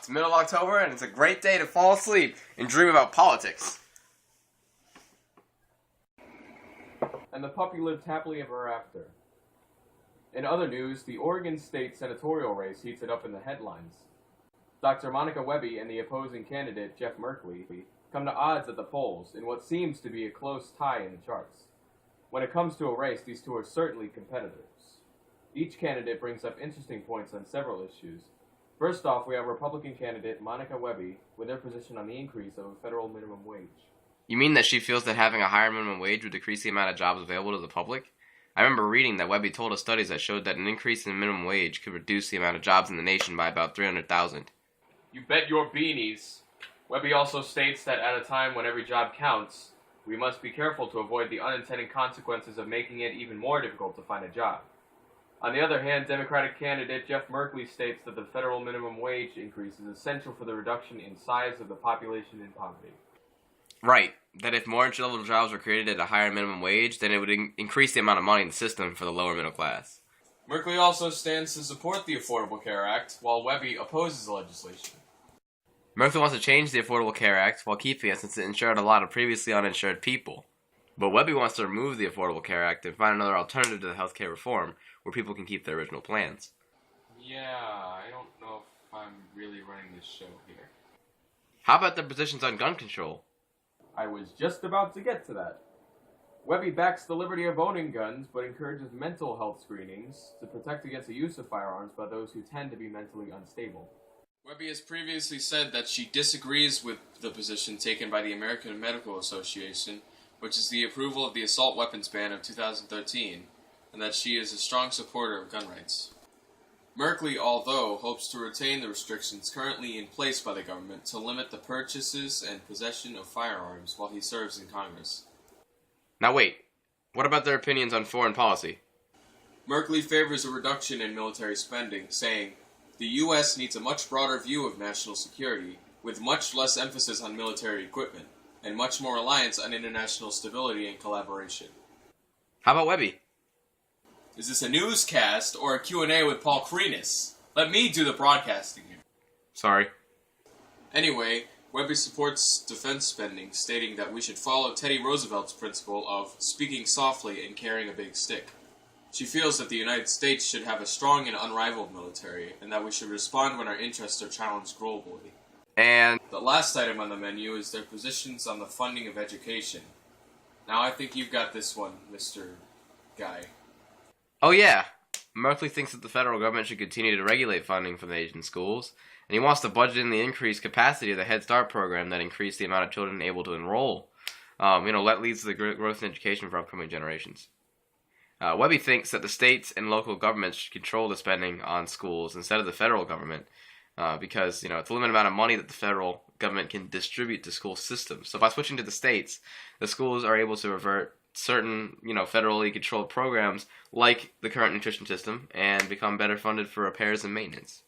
It's middle of October, and it's a great day to fall asleep and dream about politics. And the puppy lived happily ever after. In other news, the Oregon State Senatorial race heats it up in the headlines. Dr. Monica Webby and the opposing candidate, Jeff Merkley, come to odds at the polls in what seems to be a close tie in the charts. When it comes to a race, these two are certainly competitors. Each candidate brings up interesting points on several issues. First off, we have Republican candidate Monica Webby with her position on the increase of a federal minimum wage. You mean that she feels that having a higher minimum wage would decrease the amount of jobs available to the public? I remember reading that Webby told us studies that showed that an increase in minimum wage could reduce the amount of jobs in the nation by about 300,000. You bet your beanies. Webby also states that at a time when every job counts, we must be careful to avoid the unintended consequences of making it even more difficult to find a job. On the other hand, Democratic candidate Jeff Merkley states that the federal minimum wage increase is essential for the reduction in size of the population in poverty. Right, that if more entry-level jobs were created at a higher minimum wage, then it would increase the amount of money in the system for the lower middle class. Merkley also stands to support the Affordable Care Act, while Webby opposes the legislation. Merkley wants to change the Affordable Care Act while keeping it since it insured a lot of previously uninsured people. But Webby wants to remove the Affordable Care Act and find another alternative to the healthcare reform where people can keep their original plans. Yeah, I don't know if I'm really running this show here. How about their positions on gun control? I was just about to get to that. Webby backs the liberty of owning guns, but encourages mental health screenings to protect against the use of firearms by those who tend to be mentally unstable. Webby has previously said that she disagrees with the position taken by the American Medical Association, which is the approval of the assault weapons ban of 2013, and that she is a strong supporter of gun rights. Merkley, although, hopes to retain the restrictions currently in place by the government to limit the purchases and possession of firearms while he serves in Congress. Now wait, what about their opinions on foreign policy? Merkley favors a reduction in military spending, saying, "The U.S. needs a much broader view of national security, with much less emphasis on military equipment, and much more reliance on international stability and collaboration." How about Webby? Is this a newscast or a Q&A with Paul Krenis? Let me do the broadcasting here. Sorry. Anyway, Webby supports defense spending, stating that we should follow Teddy Roosevelt's principle of speaking softly and carrying a big stick. She feels that the United States should have a strong and unrivaled military, and that we should respond when our interests are challenged globally. And the last item on the menu is their positions on the funding of education. Now I think you've got this one, Mr. Guy. oh yeah, Merkley thinks that the federal government should continue to regulate funding for the nation's schools, and he wants to budget in the increased capacity of the Head Start program that increased the amount of children able to enroll. That leads to the growth in education for upcoming generations. Webby thinks that the states and local governments should control the spending on schools instead of the federal government, because it's a limited amount of money that the federal government can distribute to school systems. So by switching to the states, the schools are able to revert certain, federally controlled programs like the current nutrition system and become better funded for repairs and maintenance.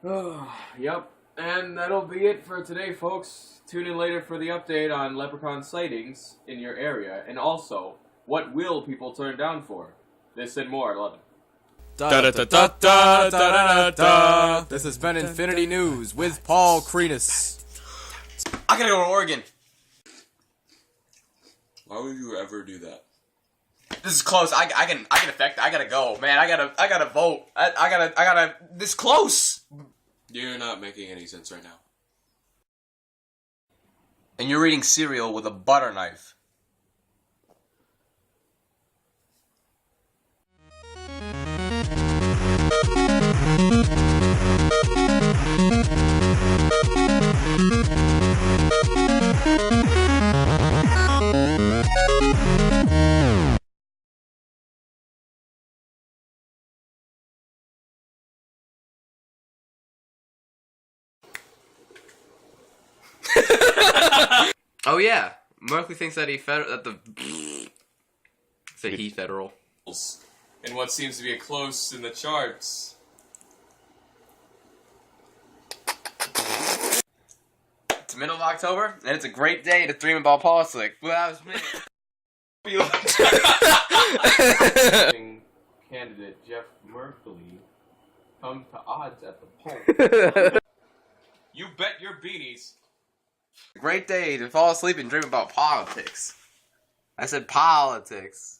Yep, and that'll be it for today, folks. Tune in later for the update on leprechaun sightings in your area, and also, what will people turn down for? This and more, 11. This has been Infinity News with Paul Krenis. I gotta go to Oregon. Why would you ever do that? This is close. I can affect. I gotta go, man. I gotta vote. I gotta. This close. You're not making any sense right now. And you're eating cereal with a butter knife. Oh yeah, Merkley thinks that he federal. In what seems to be a close in the charts. It's the middle of October, and it's a great day to dream about politics. Well, that was me. Candidate Jeff Merkley come to odds at the polls. You bet your beanies. Great day to fall asleep and dream about politics. I said politics.